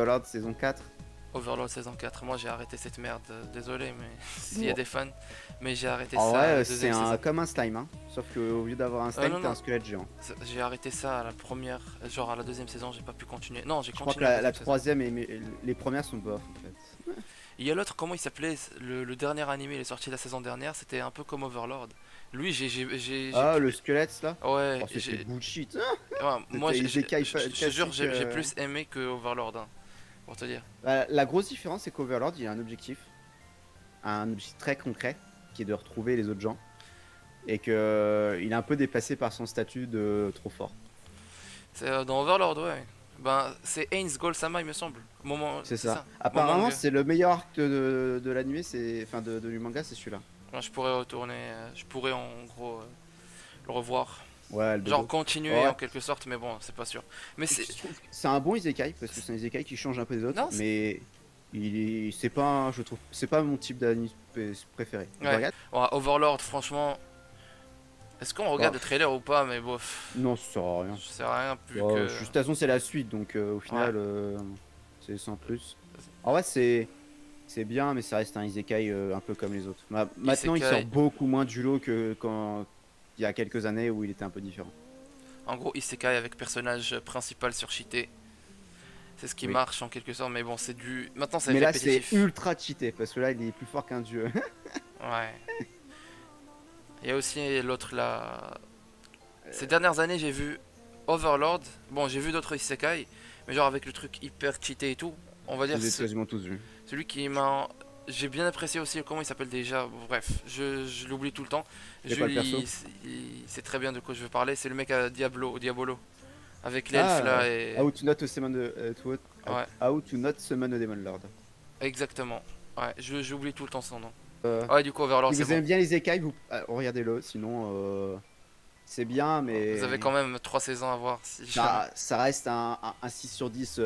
Overlord saison 4. Overlord saison 4. Moi j'ai arrêté cette merde, désolé mais s'il y a Bon. des fans, mais j'ai arrêté En ça à vrai, la c'est deuxième saison. comme un slime, hein. Sauf qu'au lieu d'avoir un slime, Non, t'as un non, squelette géant. j'ai arrêté ça à la première, genre à la deuxième saison, j'ai pas pu continuer. Non, j'ai Je crois que continué à la la deuxième saison. troisième et les premières sont bof en fait. Il y a l'autre, comment il s'appelait le dernier animé, il est sorti la saison dernière, c'était un peu comme Overlord. Lui, j'ai Ah, plus. le squelette là. Ouais, Oh, c'était bullshit. ouais, moi, C'était Isekai je te jure, classique. j'ai plus aimé que Overlord, hein, pour te dire. Bah, la grosse différence, c'est qu'Overlord, il a un objectif très concret, qui est de retrouver les autres gens, et que il est un peu dépassé par son statut de trop fort. C'est dans Overlord, ouais. Ben, c'est Ainz Gol Sama, il me semble. C'est C'est ça. ça, mon Apparemment, manga. c'est le meilleur arc de l'animé, enfin du manga, c'est celui-là. Ouais, je pourrais retourner, je pourrais en gros le revoir. Ouais, le Genre dodo. continuer Ouais. en quelque sorte, mais bon, c'est pas sûr. Mais c'est. Je trouve que c'est un bon isekai parce que c'est un isekai qui change un peu des autres, Non, mais c'est pas, je trouve, c'est pas mon type d'anime préféré. Je ouais. regarde. Ouais, Overlord, franchement. Est-ce qu'on regarde Bah, le trailer ou pas? Mais bof. non, ça sert à rien. Je sais rien plus Bah, que. de toute façon, c'est la suite, donc au Ouais. final, c'est sans plus. En vrai, c'est bien, mais ça reste un isekai un peu comme les autres. Maintenant, il sort Isekai. beaucoup moins du lot que quand il y a quelques années où il était un peu différent. En gros, Isekai avec personnage principal surcheaté. C'est ce qui Oui. marche en quelque sorte, mais bon, c'est du. Maintenant, c'est Mais là, c'est répétitif. ultra cheaté parce que là, il est plus fort qu'un dieu. Ouais. Il y a aussi l'autre là. Ces dernières années, j'ai vu Overlord. Bon, j'ai vu d'autres Isekai, mais genre avec le truc hyper cheaté et tout. On va Je dire les ai quasiment tous vus. celui qui m'a. J'ai bien apprécié aussi comment il s'appelle déjà. Bref, je l'oublie tout le temps. C'est quoi le perso? Il sait très bien de quoi je veux parler. C'est le mec à Diabolo. Avec l'elfe Ah, là et. How to not summon Ouais, How to not summon a Demon Lord. exactement. Ouais, j'oublie tout le temps son nom. Euh, Ouais, du coup, Overlord, si c'est vous bon. aimez bien les écailles, regardez-le. Sinon, c'est bien, Vous avez mais quand même 3 saisons à voir si jamais. ça reste un 6 sur 10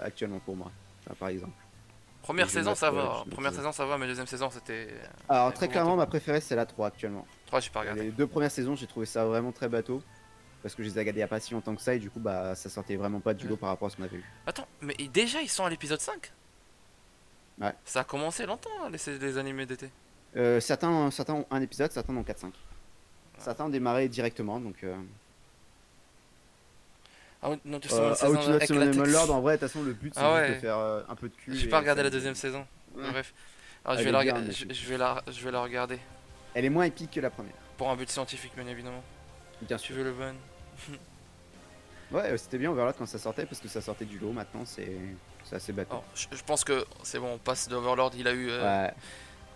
actuellement pour moi. Enfin, par exemple. Et Première je saison, note, ça va. je note, Première saison, ça va, mais deuxième saison, c'était Alors, très clairement, épouvantable. ma préférée, c'est la 3 actuellement. 3, j'ai pas regardé. Les deux premières saisons, j'ai trouvé ça vraiment très bateau. Parce que je les ai regardés il y a pas si longtemps que ça, et du coup, bah, ça sortait vraiment pas du lot par rapport à ce qu'on avait vu. Attends, mais déjà, ils sont à l'épisode 5. Ouais. Ça a commencé longtemps, hein, les animés d'été. Certains ont un épisode, certains ont 4-5. Certains ont démarré directement, donc. Ah oui, non, c'est How saison to Not avec Summon la a Demon Lord, texte. en vrai, de toute façon, le but c'est Ah juste de ouais, faire un peu de cul. j'ai Et pas regardé ça la nous- deuxième saison. Ouais. Bref. Alors, Elle est bien, mais je vais la regarder. elle est moins épique que la première. Pour un but scientifique, bien évidemment. Bien Tu sûr. veux le ban? Ouais, c'était bien Overlord quand ça sortait, parce que ça sortait du lot, maintenant c'est assez bateau. Alors, je pense que c'est bon, on passe d'Overlord. Il a eu. Ouais,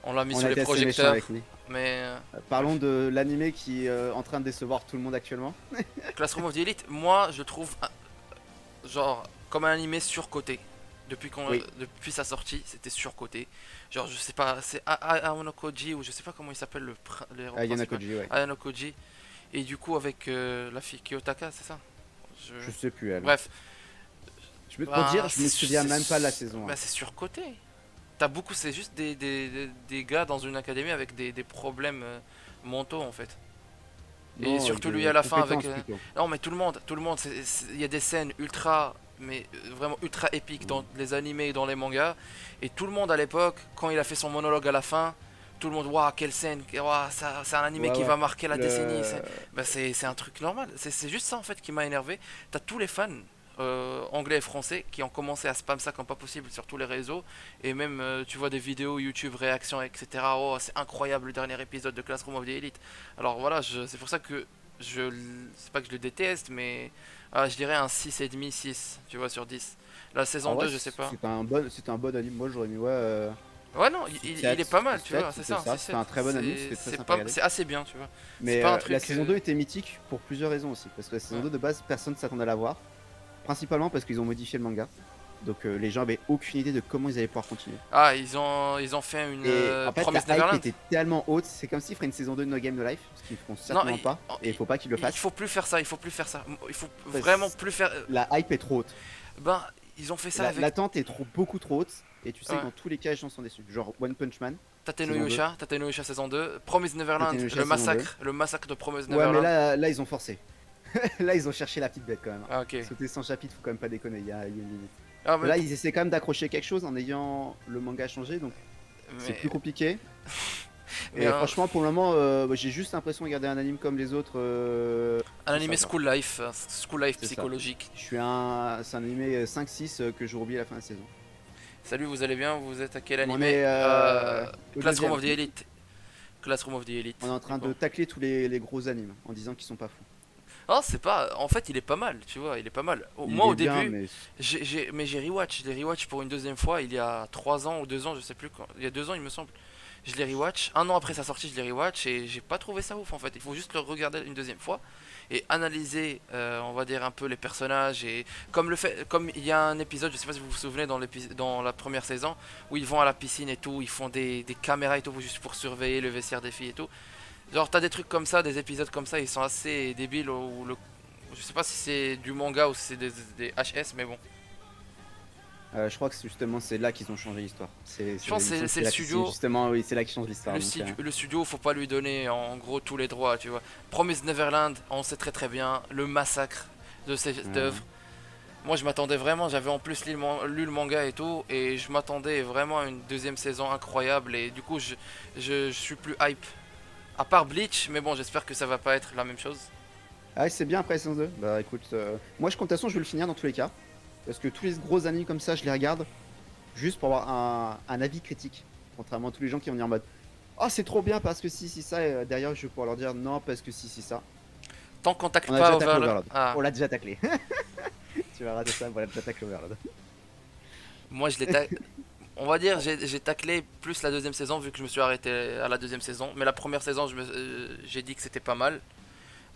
On l'a mis on sous a les été assez méchants projecteurs. avec lui. Mais. Parlons Bref. de l'animé qui est en train de décevoir tout le monde actuellement. Classroom of the Elite, moi, je le trouve. Genre, comme un animé surcoté. Oui. Depuis sa sortie, c'était surcoté. Genre, je sais pas, c'est Ayano Koji ou je sais pas comment il s'appelle le héros principal. Yanakoji, ouais. Ayano Koji. Et du coup, avec la fille Kiyotaka, c'est ça? Je sais plus elle. Bref, Pour dire, bah, je me souviens même pas de la saison. bah, c'est surcoté. T'as beaucoup, c'est juste des gars dans une académie avec des problèmes mentaux en fait. Et Non, avec surtout lui des à la fin avec. compétences plutôt. Non, mais tout le monde, il y a des scènes ultra, mais vraiment ultra épiques dans les animés et dans les mangas. Et tout le monde à l'époque, quand il a fait son monologue à la fin, tout le monde, waouh, quelle scène, waouh, ça, c'est un animé Ouais, qui ouais. va marquer la décennie. Le... Bah, c'est un truc normal. C'est juste ça en fait qui m'a énervé. T'as tous les fans. Anglais et français qui ont commencé à spam ça comme pas possible sur tous les réseaux et même tu vois des vidéos YouTube réactions etc. Oh c'est incroyable le dernier épisode de Classroom of the Elite. Alors voilà, c'est pour ça que c'est pas que je le déteste, mais je dirais un 6,5, 6, tu vois, sur 10. La saison En vrai, 2, je sais pas. c'était un bon anime. Moi, j'aurais mis Ouais, non, il est pas mal, tu 7, vois, c'est ça, c'est C'était un très bon anime, c'était très sympa à regarder. c'est assez bien, tu vois. C'est Mais pas un la truc. saison 2 était mythique pour plusieurs raisons aussi. Parce que la saison Ouais. 2 de base, personne ne s'attendait à la voir. Principalement parce qu'ils ont modifié le manga. Donc les gens avaient aucune idée de comment ils allaient pouvoir continuer. Ah, ils ont fait une Et en fait, Promise la hype Neverland. était tellement haute, c'est comme s'ils feraient une saison 2 de No Game No Life, ce qu'ils feront Non, certainement pas. Et il faut pas qu'ils le il fassent. faut plus faire ça, il faut plus faire ça. Il faut Parce vraiment plus faire. La hype est trop haute. Ben, ils ont fait ça avec L'attente est beaucoup trop haute. Et tu sais Ouais. que dans tous les cas, les gens sont déçus. Genre One Punch Man. Tate no saison Yusha saison 2, Promise Neverland, Tate no Yusha saison le massacre de Promise Ouais, mais Neverland. là, ils ont forcé. Là, ils ont cherché la petite bête quand même. Ah, ok. Sauter 100 chapitres, faut quand même pas déconner. Il y a une limite. Ah, mais, Là, ils essaient quand même d'accrocher quelque chose en ayant le manga changé, donc c'est mais, plus compliqué. mais Et franchement, pour le moment, j'ai juste l'impression de regarder un anime comme les autres. un Tout ça animé va. school life C'est ça. psychologique. C'est un animé 5-6 que j'ai oublié à la fin de la saison. Salut, vous allez bien? Vous êtes à quel On animé? est au Classroom deuxième. of the Elite. Classroom of the On est Elite, en du train coup. de tacler tous les gros animes en disant qu'ils sont pas fous. Ah, c'est pas. En fait, il est pas mal, tu vois, il est pas mal. Il Moi, au est bien, début, mais mais j'ai rewatch. Je l'ai rewatch pour une deuxième fois il y a 3 ans ou 2 ans, je sais plus quand. Il y a 2 ans, il me semble. Je l'ai rewatch. Un an après sa sortie, je l'ai rewatch et j'ai pas trouvé ça ouf en fait. Il faut juste le regarder une deuxième fois et analyser, on va dire, un peu les personnages. Et comme il y a un épisode, je sais pas si vous vous souvenez, dans la première saison, où ils vont à la piscine et tout, ils font des caméras et tout, juste pour surveiller le vestiaire des filles et tout. Genre, t'as des trucs comme ça, des épisodes comme ça, ils sont assez débiles. Je sais pas si c'est du manga ou si c'est des HS, mais bon. je crois que justement c'est là qu'ils ont changé l'histoire. Je pense Il me que semble que c'est le là studio. justement, oui, c'est là qu'ils changent l'histoire. Donc, Le studio, faut pas lui donner en gros tous les droits, tu vois. Promise Neverland, on sait très très bien, le massacre de cette ouais. œuvre. Moi je m'attendais vraiment, j'avais en plus lu le manga et tout, et je m'attendais vraiment à une deuxième saison incroyable, et du coup je suis plus hype. À part Bleach, mais bon, j'espère que ça va pas être la même chose. Ah, c'est bien après la saison 2. Bah écoute, moi je compte de toute façon, je vais le finir dans tous les cas. Parce que tous les gros animes comme ça, je les regarde juste pour avoir un avis critique. Contrairement à tous les gens qui vont dire en mode oh, c'est trop bien parce que si, ça. Et derrière, je vais pouvoir leur dire non parce que si, ça. Tant qu'on tacle On a pas déjà taclé Overlord. Overlord. Ah, On l'a déjà taclé. Tu vas rater ça, voilà, déjà taclé Overlord. moi je l'ai on va dire j'ai taclé plus la deuxième saison vu que je me suis arrêté à la deuxième saison. Mais la première saison, j'ai dit que c'était pas mal.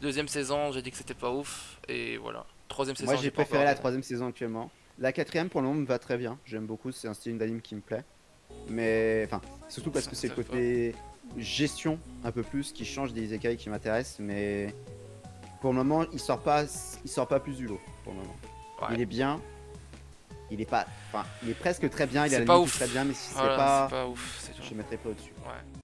Deuxième saison, j'ai dit que c'était pas ouf. Et voilà. Troisième Moi, saison, j'ai j'ai pas préféré encore la dit. troisième saison actuellement. La quatrième, pour le moment, me va très bien. J'aime beaucoup, c'est un style d'anime qui me plaît. Mais, enfin, surtout parce Ça que c'est le m'intéresse pas. côté gestion un peu plus qui change des isekai qui m'intéresse. Mais pour le moment, il sort pas plus du lot. Pour le moment. Ouais. Il est bien, il est pas, enfin, il est presque très bien. Il est à C'est la pas limite du très ouf. bien, mais si c'est Voilà, c'est pas, pas ouf. C'est tout. je le mettrais pas au-dessus. Ouais.